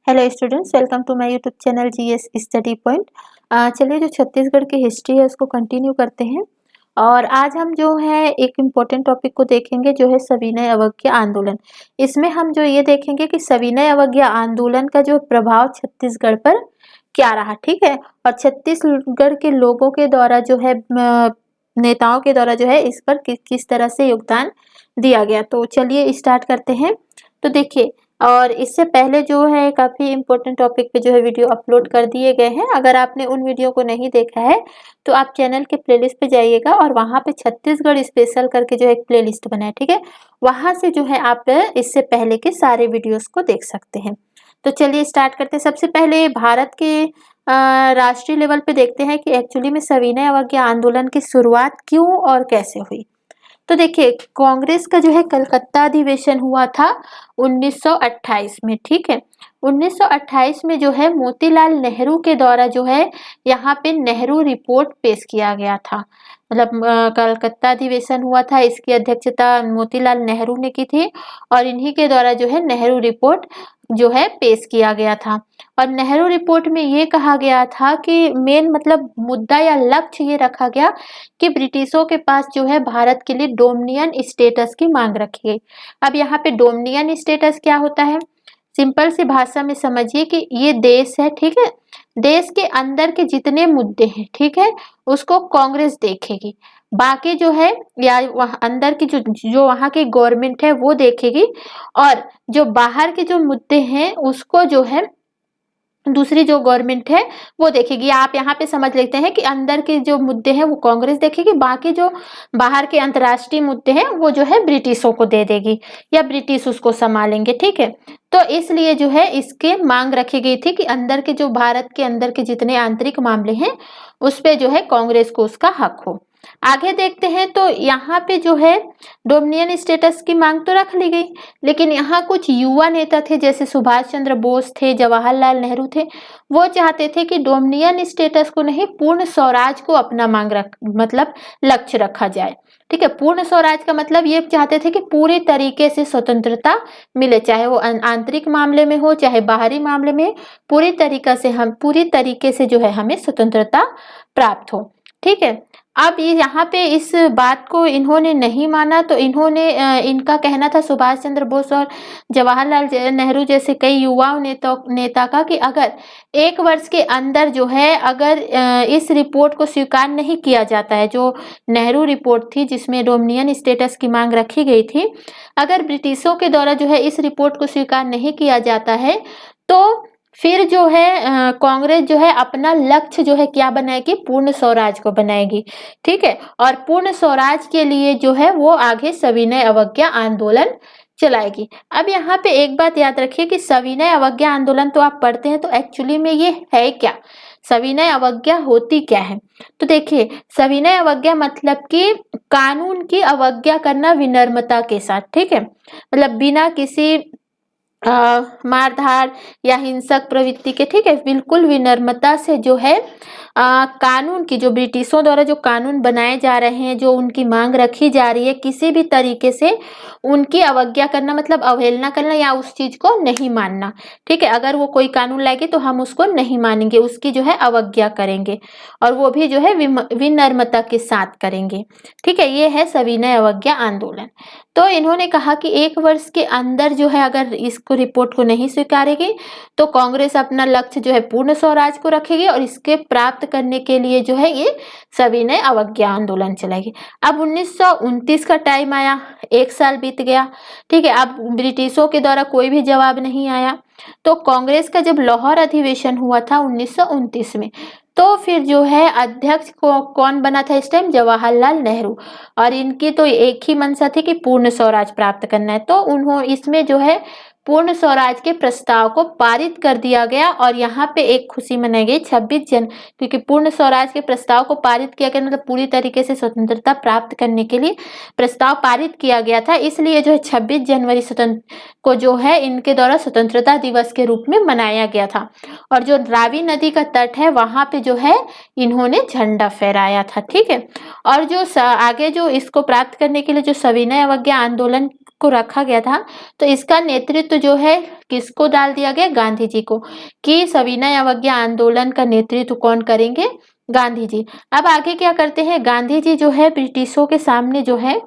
Hello students, welcome to my YouTube channel GS study point. चलिए, जो छत्तीसगढ़ की history है उसको कंटिन्यू करते हैं। और आज हम जो है एक इम्पोर्टेंट टॉपिक को देखेंगे, जो है सविनय अवज्ञा आंदोलन। इसमें हम जो ये देखेंगे कि सविनय अवज्ञा आंदोलन का जो प्रभाव छत्तीसगढ़ पर क्या रहा, ठीक है। और छत्तीसगढ़ के लोगों के द्वारा जो है नेताओं के द्वारा जो है इस पर किस तरह से योगदान दिया गया। तो चलिए स्टार्ट करते हैं। तो देखिए, और इससे पहले जो है काफ़ी इम्पोर्टेंट टॉपिक पे जो है वीडियो अपलोड कर दिए गए हैं। अगर आपने उन वीडियो को नहीं देखा है तो आप चैनल के प्लेलिस्ट पे जाइएगा और वहाँ पे छत्तीसगढ़ स्पेशल करके जो है एक प्लेलिस्ट बना है, ठीक है। वहाँ से जो है आप इससे पहले के सारे वीडियोस को देख सकते हैं। तो चलिए स्टार्ट करते हैं। सबसे पहले भारत के राष्ट्रीय लेवल पे देखते हैं कि एक्चुअली में सविनय अवज्ञा आंदोलन की शुरुआत क्यों और कैसे हुई। तो देखिए, कांग्रेस का जो है कलकत्ता अधिवेशन हुआ था 1928 में, ठीक है। 1928 में जो है मोतीलाल नेहरू के द्वारा जो है यहाँ पे नेहरू रिपोर्ट पेश किया गया था। मतलब कलकत्ता अधिवेशन हुआ था, इसकी अध्यक्षता मोतीलाल नेहरू ने की थी और इन्हीं के द्वारा जो है नेहरू रिपोर्ट जो है पेश किया गया था। और नेहरू रिपोर्ट में ये कहा गया था कि मेन मतलब मुद्दा या लक्ष्य ये रखा गया कि ब्रिटिशों के पास जो है भारत के लिए डोमिनियन स्टेटस की मांग रखी गई। अब यहाँ पे डोमिनियन स्टेटस क्या होता है, सिंपल सी भाषा में समझिए कि ये देश है, ठीक है। देश के अंदर के जितने मुद्दे हैं, ठीक है, उसको कांग्रेस देखेगी। बाकी जो है या वहाँ अंदर की जो वहाँ की गवर्नमेंट है वो देखेगी, और जो बाहर के जो मुद्दे हैं उसको जो है दूसरी जो गवर्नमेंट है वो देखेगी। आप यहाँ पे समझ लेते हैं कि अंदर के जो मुद्दे हैं वो कांग्रेस देखेगी, बाकी जो बाहर के अंतर्राष्ट्रीय मुद्दे हैं वो जो है ब्रिटिशों को दे देगी या ब्रिटिश उसको संभालेंगे, ठीक है। तो इसलिए जो है इसके मांग रखी गई थी कि अंदर के जो भारत के अंदर के जितने आंतरिक मामले हैं उस पे जो है कांग्रेस को उसका हक हो। आगे देखते हैं तो यहाँ पे जो है डोमिनियन स्टेटस की मांग तो रख ली गई, लेकिन यहाँ कुछ युवा नेता थे जैसे सुभाष चंद्र बोस थे, जवाहरलाल नेहरू थे। वो चाहते थे कि डोमिनियन स्टेटस को नहीं, पूर्ण स्वराज को अपना मतलब लक्ष्य रखा जाए, ठीक है। पूर्ण स्वराज का मतलब ये चाहते थे कि पूरी तरीके से स्वतंत्रता मिले, चाहे वो आंतरिक मामले में हो चाहे बाहरी मामले में, पूरी तरीके से जो है हमें स्वतंत्रता प्राप्त हो, ठीक है। अब ये यहाँ पे इस बात को इन्होंने नहीं माना, तो इनका कहना था सुभाष चंद्र बोस और जवाहरलाल नेहरू जैसे कई युवा नेता का कि अगर 1 वर्ष के अंदर जो है अगर इस रिपोर्ट को स्वीकार नहीं किया जाता है, जो नेहरू रिपोर्ट थी जिसमें डोमिनियन स्टेटस की मांग रखी गई थी, अगर ब्रिटिशों के द्वारा जो है इस रिपोर्ट को स्वीकार नहीं किया जाता है तो फिर जो है कांग्रेस जो है अपना लक्ष्य जो है क्या बनाएगी, पूर्ण स्वराज को बनाएगी, ठीक है। और पूर्ण स्वराज के लिए जो है वो आगे सविनय अवज्ञा आंदोलन चलाएगी। अब यहाँ पे एक बात याद रखिए कि सविनय अवज्ञा आंदोलन तो आप पढ़ते हैं, तो एक्चुअली में ये है क्या, सविनय अवज्ञा होती क्या है। तो देखिए, सविनय अवज्ञा मतलब कि कानून की अवज्ञा करना विनम्रता के साथ, ठीक है। मतलब बिना किसी मारधार या हिंसक प्रवृत्ति के, ठीक है, बिल्कुल विनम्रता से जो है कानून की, जो ब्रिटिशों द्वारा जो कानून बनाए जा रहे हैं, जो उनकी मांग रखी जा रही है, किसी भी तरीके से उनकी अवज्ञा करना मतलब अवहेलना करना या उस चीज को नहीं मानना, ठीक है। अगर वो कोई कानून लाएगी तो हम उसको नहीं मानेंगे, उसकी जो है अवज्ञा करेंगे और वो भी जो है विनम्रता के साथ करेंगे, ठीक है। ये है सविनय अवज्ञा आंदोलन। तो इन्होंने कहा कि 1 वर्ष के अंदर जो है अगर इसको रिपोर्ट को नहीं स्वीकारेगी तो कांग्रेस अपना लक्ष्य जो है पूर्ण स्वराज को रखेगी और इसके प्राप्त करने के लिए जो है ये सविनय अवज्ञा आंदोलन चलाएगी। अब 1929 का टाइम आया, 1 साल बीत गया, ठीक है। अब ब्रिटिशों के द्वारा कोई भी जवाब नहीं आया, तो कांग्रेस का जब लाहौर अधिवेशन हुआ था 1929 में, तो फिर जो है अध्यक्ष को कौन बना था इस टाइम, जवाहरलाल नेहरू। और इनकी तो एक ही मंशा थी कि पूर्ण स्वराज प्राप्त करना है, तो उन्होंने इसमें जो है पूर्ण स्वराज के प्रस्ताव को पारित कर दिया गया। और यहाँ पे एक खुशी मनाई गई 26 क्योंकि पूर्ण स्वराज के प्रस्ताव को पारित किया गया मतलब पूरी तरीके से स्वतंत्रता प्राप्त करने के लिए प्रस्ताव पारित किया गया था, इसलिए जो है 26 जनवरी को जो है इनके द्वारा स्वतंत्रता दिवस के रूप में मनाया गया था। और जो रावी नदी का तट है वहां पे जो है इन्होंने झंडा फहराया था, ठीक है। और जो आगे जो इसको प्राप्त करने के लिए जो सविनय अवज्ञा आंदोलन को रखा गया था, तो इसका नेतृत्व जो है किसको डाल दिया गया? गांधी जी को, कि सविनय अवज्ञा आंदोलन का नेतृत्व कौन करेंगे? गांधी जी। अब आगे क्या करते हैं? गांधी जी जो है ब्रिटिशों के सामने जो है,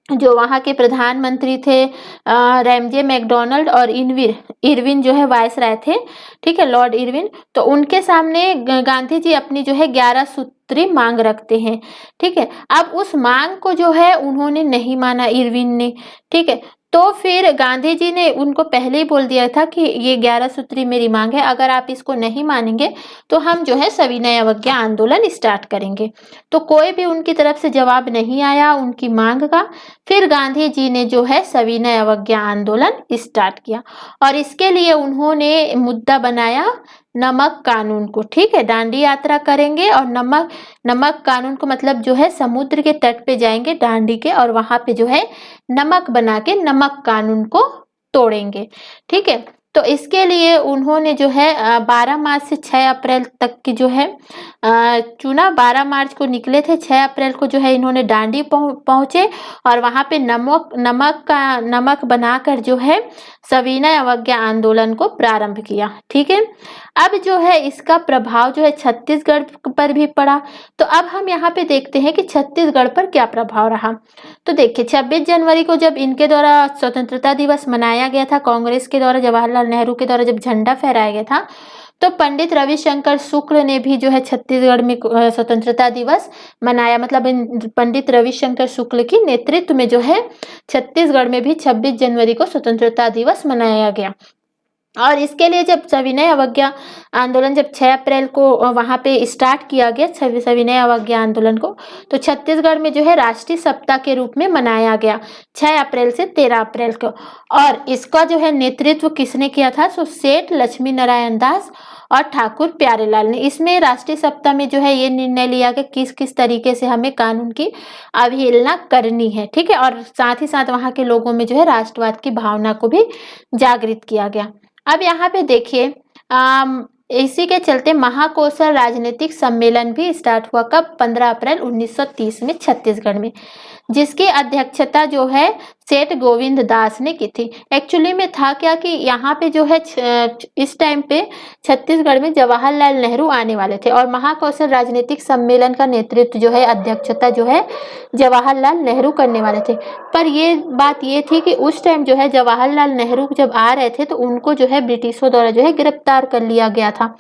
जो वहाँ के प्रधानमंत्री थे रैमजे मैकडॉनल्ड और इरविन जो है वायसराय थे, ठीक है, लॉर्ड इरविन। तो उनके सामने गांधी जी अपनी जो है 11 सूत्री मांग रखते हैं, ठीक है। अब उस मांग को जो है उन्होंने नहीं माना इरविन ने, ठीक है। तो फिर गांधी जी ने उनको पहले ही बोल दिया था कि ये 11 सूत्री मेरी मांग है, अगर आप इसको नहीं मानेंगे तो हम जो है सविनय अवज्ञा आंदोलन स्टार्ट करेंगे। तो कोई भी उनकी तरफ से जवाब नहीं आया उनकी मांग का। फिर गांधी जी ने जो है सविनय अवज्ञा आंदोलन स्टार्ट किया, और इसके लिए उन्होंने मुद्दा बनाया नमक कानून को, ठीक है। दांडी यात्रा करेंगे और नमक कानून को मतलब जो है समुद्र के तट पे जाएंगे दांडी के, और वहां पे जो है नमक बना के नमक कानून को तोड़ेंगे, ठीक है। तो इसके लिए उन्होंने जो है 12 मार्च से 6 अप्रैल तक की जो है चुना। 12 मार्च को निकले थे, 6 अप्रैल को जो है इन्होंने दांडी पहुंचे, और वहां पे नमक बनाकर जो है सविनय अवज्ञा आंदोलन को प्रारंभ किया, ठीक है। अब जो है इसका प्रभाव जो है छत्तीसगढ़ पर भी पड़ा। तो अब हम यहाँ पे देखते हैं कि छत्तीसगढ़ पर क्या प्रभाव रहा। तो देखिए 26 जनवरी को जब इनके द्वारा स्वतंत्रता दिवस मनाया गया था, कांग्रेस के द्वारा, जवाहरलाल नेहरू के द्वारा जब झंडा फहराया गया था, तो पंडित रविशंकर शुक्ल ने भी जो है छत्तीसगढ़ में स्वतंत्रता दिवस मनाया। मतलब पंडित रविशंकर शुक्ल की नेतृत्व में जो है छत्तीसगढ़ में भी 26 जनवरी को स्वतंत्रता दिवस मनाया गया। और इसके लिए जब सविनय अवज्ञा आंदोलन जब 6 अप्रैल को वहां पे स्टार्ट किया गया सविनय अवज्ञा आंदोलन को, तो छत्तीसगढ़ में जो है राष्ट्रीय सप्ताह के रूप में मनाया गया 6 अप्रैल से 13 अप्रैल को। और इसका जो है नेतृत्व किसने किया था? सो सेठ लक्ष्मी नारायण दास और ठाकुर प्यारेलाल ने। इसमें राष्ट्रीय सप्ताह में जो है ये निर्णय लिया कि किस किस तरीके से हमें कानून की अवहेलना करनी है, ठीक है। और साथ ही साथ वहाँ के लोगों में जो है राष्ट्रवाद की भावना को भी जागृत किया गया। अब यहाँ पे देखिए इसी के चलते महाकौशल राजनीतिक सम्मेलन भी स्टार्ट हुआ। कब? 15 अप्रैल 1930 में छत्तीसगढ़ में, जिसकी अध्यक्षता जो है सेठ गोविंद दास ने की थी। एक्चुअली में था क्या कि यहाँ पे जो है इस टाइम पे छत्तीसगढ़ में जवाहरलाल नेहरू आने वाले थे, और महाकौशल राजनीतिक सम्मेलन का नेतृत्व जो है अध्यक्षता जो है जवाहरलाल नेहरू करने वाले थे। पर ये बात ये थी कि उस टाइम जो है जवाहरलाल नेहरू जब आ रहे थे तो उनको जो है ब्रिटिशों द्वारा जो है गिरफ्तार कर लिया गया था।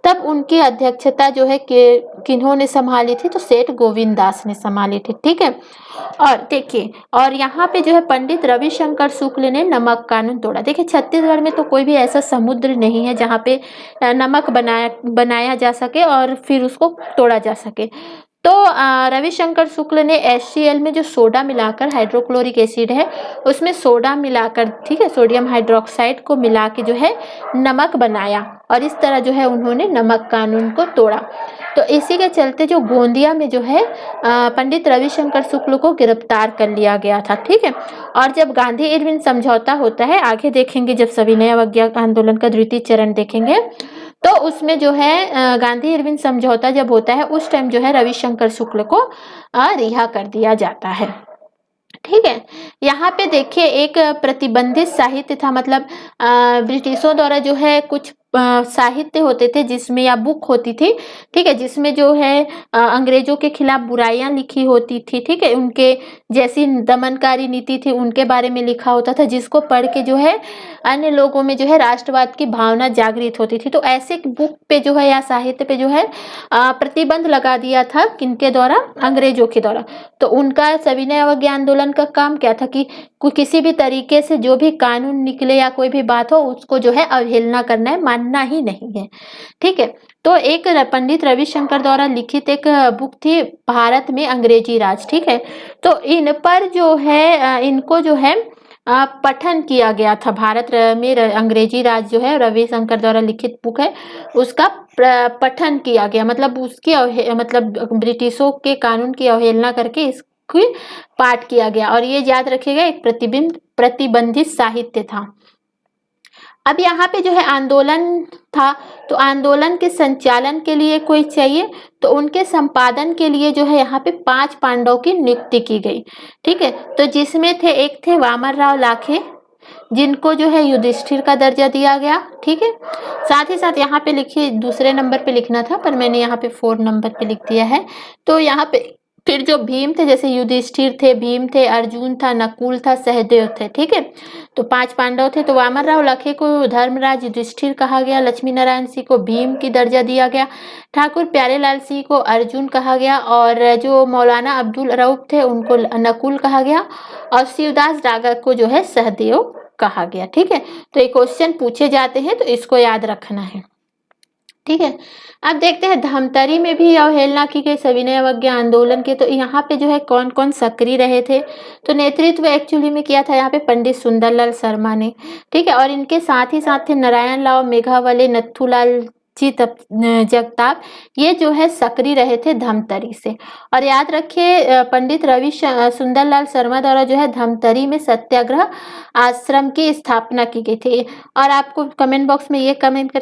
तब उनकी अध्यक्षता जो है किन्होंने संभाली थी? तो सेठ गोविंद दास ने संभाली थी, ठीक है। और देखिए, और यहाँ पे जो है पंडित रविशंकर शुक्ल ने नमक कानून तोड़ा। देखिए छत्तीसगढ़ में तो कोई भी ऐसा समुद्र नहीं है जहाँ पे नमक बनाया जा सके और फिर उसको तोड़ा जा सके। तो रविशंकर शुक्ल ने HCl में जो सोडा मिलाकर, हाइड्रोक्लोरिक एसिड है उसमें सोडा मिलाकर, ठीक है, सोडियम हाइड्रोक्साइड को मिला के जो है नमक बनाया, और इस तरह जो है उन्होंने नमक कानून को तोड़ा। तो इसी के चलते जो गोंदिया में जो है पंडित रविशंकर शुक्ल को गिरफ्तार कर लिया गया था, ठीक है। और जब गांधी इरविन समझौता होता है, आगे देखेंगे जब सविनय अवज्ञा आंदोलन का द्वितीय चरण देखेंगे, तो उसमें जो है गांधी इरविन समझौता जब होता है उस टाइम जो है रविशंकर शुक्ल को रिहा कर दिया जाता है, ठीक है। यहाँ पे देखिए एक प्रतिबंधित साहित्य था। मतलब ब्रिटिशों द्वारा जो है कुछ साहित्य होते थे जिसमें, या बुक होती थी, ठीक है, जिसमें जो है अंग्रेजों के खिलाफ बुराइयां लिखी होती थी, ठीक है, उनके जैसी दमनकारी नीति थी उनके बारे में लिखा होता था, जिसको पढ़ के जो है अन्य लोगों में जो है राष्ट्रवाद की भावना जागृत होती थी। तो ऐसे बुक पे जो है या साहित्य पे जो है प्रतिबंध लगा दिया था किनके द्वारा? अंग्रेजों के द्वारा। तो उनका सविनय अवज्ञा आंदोलन का काम क्या था कि किसी भी तरीके से जो भी कानून निकले या कोई भी बात हो उसको जो है अवहेलना करना है, मानना ही नहीं है, ठीक है। तो एक पंडित रविशंकर द्वारा लिखित एक बुक थी भारत में अंग्रेजी राज, ठीक है। तो इन पर जो है इनको जो है पठन किया गया था। भारत में अंग्रेजी राज जो है रविशंकर द्वारा लिखित बुक है, उसका पठन किया गया। मतलब उसकी मतलब ब्रिटिशों के कानून की अवहेलना करके इसकी पाठ किया गया, और ये याद रखिएगा एक प्रतिबंधित साहित्य था। अब यहाँ पे जो है आंदोलन था, तो आंदोलन के संचालन के लिए कोई चाहिए, तो उनके संपादन के लिए जो है यहाँ पे 5 पांडवों की नियुक्ति की गई। ठीक है, तो जिसमें थे, एक थे वामनराव लाखे, जिनको जो है युधिष्ठिर का दर्जा दिया गया। ठीक है, साथ ही साथ यहाँ पे लिखिए, दूसरे नंबर पे लिखना था पर मैंने यहाँ पे 4 नंबर पे लिख दिया है। तो यहाँ पे फिर जो भीम थे, जैसे युधिष्ठिर थे, भीम थे, अर्जुन था, नकुल था, सहदेव थे। ठीक है, तो 5 पांडव थे। तो वामनराव लखे को धर्मराज युधिष्ठिर कहा गया, लक्ष्मी नारायण सिंह को भीम की दर्जा दिया गया, ठाकुर प्यारेलाल सिंह को अर्जुन कहा गया, और जो मौलाना अब्दुल रऊफ थे उनको नकुल कहा गया, और शिवदास डागर को जो है सहदेव कहा गया। ठीक है, तो ये क्वेश्चन पूछे जाते हैं, तो इसको याद रखना है। ठीक है, अब देखते हैं धमतरी में भी अवहेलना की गई सविनय अवज्ञा आंदोलन के। तो यहाँ पे जो है कौन कौन सक्रिय रहे थे, तो नेतृत्व एक्चुअली में किया था यहाँ पे पंडित सुंदरलाल शर्मा ने। ठीक है, और इनके साथ ही साथ थे नारायण लाल मेघावले, नथुलाल जी जगताप, ये जो है सक्रिय रहे थे धमतरी से। और याद रखिए पंडित सुंदरलाल शर्मा द्वारा जो है धमतरी में सत्याग्रह आश्रम की स्थापना की गई थी। और आपको कमेंट बॉक्स में ये कमेंट कर,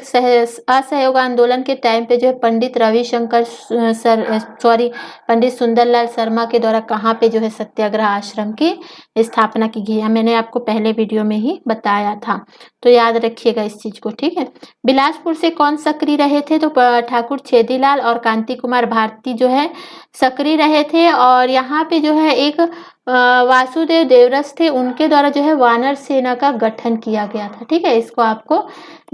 असहयोग आंदोलन के टाइम पे जो है पंडित पंडित सुंदरलाल शर्मा के द्वारा कहाँ पे जो है सत्याग्रह आश्रम की स्थापना की गई है, मैंने आपको पहले वीडियो में ही बताया था, तो याद रखिएगा इस चीज को। ठीक है, बिलासपुर से कौन सक्रिय रहे थे, तो ठाकुर छेदीलाल और कांति कुमार भारती जो है सक्रिय रहे थे। और यहाँ पे जो है एक वासुदेव देवरस थे, उनके द्वारा जो है वानर सेना का गठन किया गया था। ठीक है, इसको आपको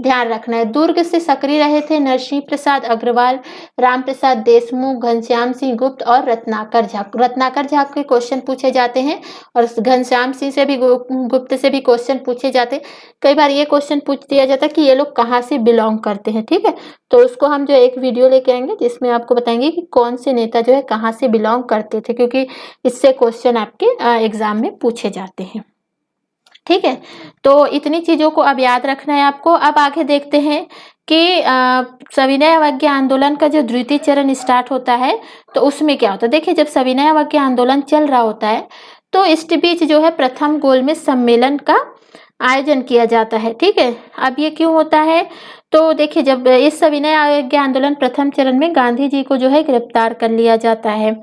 ध्यान रखना है। दुर्ग से सक्रिय रहे थे नरसिंह प्रसाद अग्रवाल, राम प्रसाद देशमुख, घनश्याम सिंह गुप्त और रत्नाकर झा। रत्नाकर झा के क्वेश्चन पूछे जाते हैं, और घनश्याम सिंह से भी, गुप्त से भी क्वेश्चन पूछे जाते हैं। कई बार ये क्वेश्चन पूछ दिया जाता है कि ये लोग कहाँ से बिलोंग करते हैं। ठीक है, तो उसको हम जो एक वीडियो लेके आएंगे जिसमें आपको बताएंगे कि कौन से नेता जो है कहाँ से बिलोंग करते थे, क्योंकि इससे क्वेश्चन आपके एग्जाम में पूछे जाते हैं। ठीक है, तो इतनी चीजों को अब याद रखना है आपको। अब आगे देखते हैं कि सविनय अवज्ञा आंदोलन का जो द्वितीय चरण स्टार्ट होता है, तो उसमें क्या होता है। देखिए, जब सविनय अवज्ञा आंदोलन चल रहा होता है, तो इस बीच जो है प्रथम गोलमेज सम्मेलन का आयोजन किया जाता है। ठीक है, अब ये क्यों होता है, तो देखिए, जब इस सविनय अवज्ञा आंदोलन प्रथम चरण में गांधी जी को जो है गिरफ्तार कर लिया जाता है।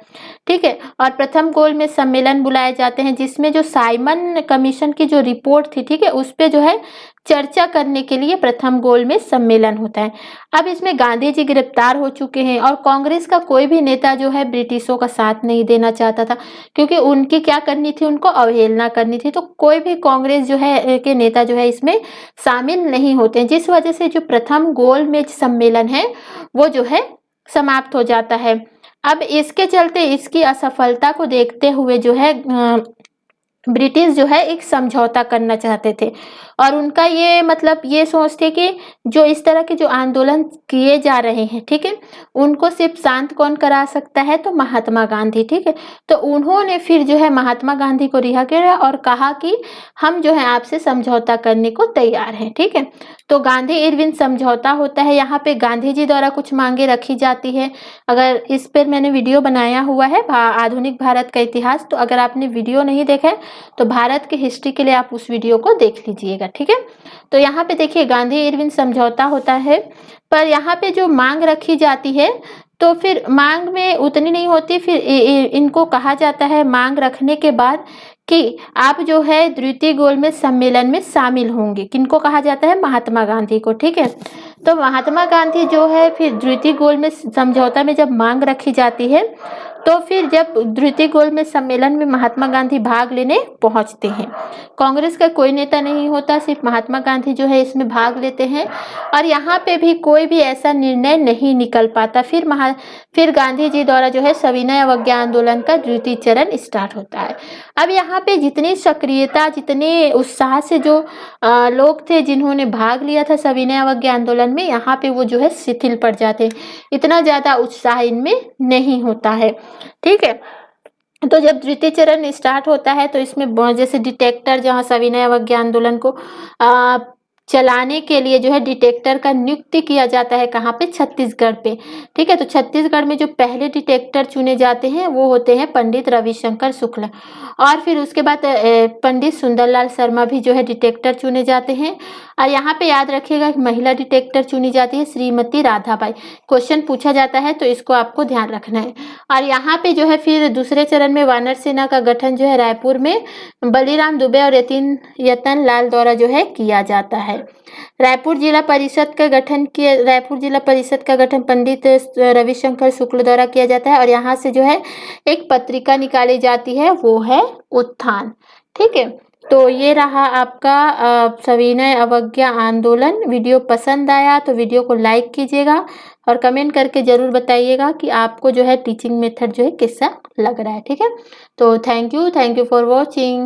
ठीक है, और प्रथम गोलमेज सम्मेलन बुलाए जाते हैं, जिसमें जो साइमन कमीशन की जो रिपोर्ट थी, ठीक है, उस पे जो है चर्चा करने के लिए प्रथम गोलमेज सम्मेलन होता है। अब इसमें गांधी जी गिरफ्तार हो चुके हैं, और कांग्रेस का कोई भी नेता जो है ब्रिटिशों का साथ नहीं देना चाहता था, क्योंकि उनकी क्या करनी थी, उनको अवहेलना करनी थी। तो कोई भी कांग्रेस जो है के नेता जो है इसमें शामिल नहीं होते हैं, जिस वजह से जो प्रथम गोलमेज सम्मेलन है वो जो है समाप्त हो जाता है। अब इसके चलते, इसकी असफलता को देखते हुए जो है ब्रिटिश जो है एक समझौता करना चाहते थे, और उनका ये मतलब ये सोच थे कि जो इस तरह के जो आंदोलन किए जा रहे हैं, ठीक है, उनको सिर्फ शांत कौन करा सकता है, तो महात्मा गांधी। ठीक है, तो उन्होंने फिर जो है महात्मा गांधी को रिहा किया और कहा कि हम जो है आपसे समझौता करने को तैयार हैं। ठीक है, तो गांधी इरविन समझौता होता है। यहाँ पे गांधी जी द्वारा कुछ मांगे रखी जाती है। अगर इस पर मैंने वीडियो बनाया हुआ है आधुनिक भारत का इतिहास, तो अगर आपने वीडियो नहीं देखा है तो भारत की हिस्ट्री के लिए आप उस वीडियो को देख लीजिएगा। ठीक है, तो यहाँ पे देखिए गांधी इरविन समझौता होता है, पर यहाँ पे जो मांग रखी जाती है, तो फिर मांग में उतनी नहीं होती। फिर इनको कहा जाता है मांग रखने के बाद कि आप जो है द्वितीय गोलमेज सम्मेलन में शामिल होंगे। किनको कहा जाता है, महात्मा गांधी को। ठीक है, तो महात्मा गांधी जो है फिर द्वितीय गोलमेज समझौता में जब मांग रखी जाती है, तो फिर जब द्वितीय गोलमेज सम्मेलन में महात्मा गांधी भाग लेने पहुंचते हैं, कांग्रेस का कोई नेता नहीं होता, सिर्फ महात्मा गांधी जो है इसमें भाग लेते हैं, और यहाँ पे भी कोई भी ऐसा निर्णय नहीं निकल पाता। फिर गांधी जी द्वारा जो है सविनय अवज्ञा आंदोलन का द्वितीय चरण स्टार्ट होता है। अब यहाँ पे जितनी सक्रियता, जितने उत्साह से जो लोग थे जिन्होंने भाग लिया था सविनय अवज्ञा आंदोलन में, यहाँ पे वो जो है शिथिल पड़ जाते हैं, इतना ज्यादा उत्साह इनमें नहीं होता है। ठीक है, तो जब द्वितीय चरण स्टार्ट होता है, तो इसमें जैसे डिटेक्टर, जहाँ सविनय अवज्ञा आंदोलन को चलाने के लिए जो है डिटेक्टर का नियुक्ति किया जाता है कहाँ पे? छत्तीसगढ़ पे। ठीक है, तो छत्तीसगढ़ में जो पहले डिटेक्टर चुने जाते हैं वो होते हैं पंडित रविशंकर शुक्ल, और फिर उसके बाद पंडित सुंदरलाल शर्मा भी जो है डिटेक्टर चुने जाते हैं। और यहाँ पे याद रखिएगा कि महिला डिटेक्टर चुनी जाती है श्रीमती राधाबाई। क्वेश्चन पूछा जाता है तो इसको आपको ध्यान रखना है। और यहाँ पे जो है फिर दूसरे चरण में वानर सेना का गठन जो है रायपुर में बलीराम दुबे और यतन लाल द्वारा जो है किया जाता है। रायपुर जिला परिषद का गठन पंडित रविशंकर शुक्ल द्वारा किया जाता है, और यहाँ से जो है एक पत्रिका निकाली जाती है, वो है उत्थान। ठीक है, तो ये रहा आपका सविनय अवज्ञा आंदोलन। वीडियो पसंद आया तो वीडियो को लाइक कीजिएगा और कमेंट करके ज़रूर बताइएगा कि आपको जो है टीचिंग मेथड जो है कैसा लग रहा है। ठीक है, तो थैंक यू फॉर वॉचिंग।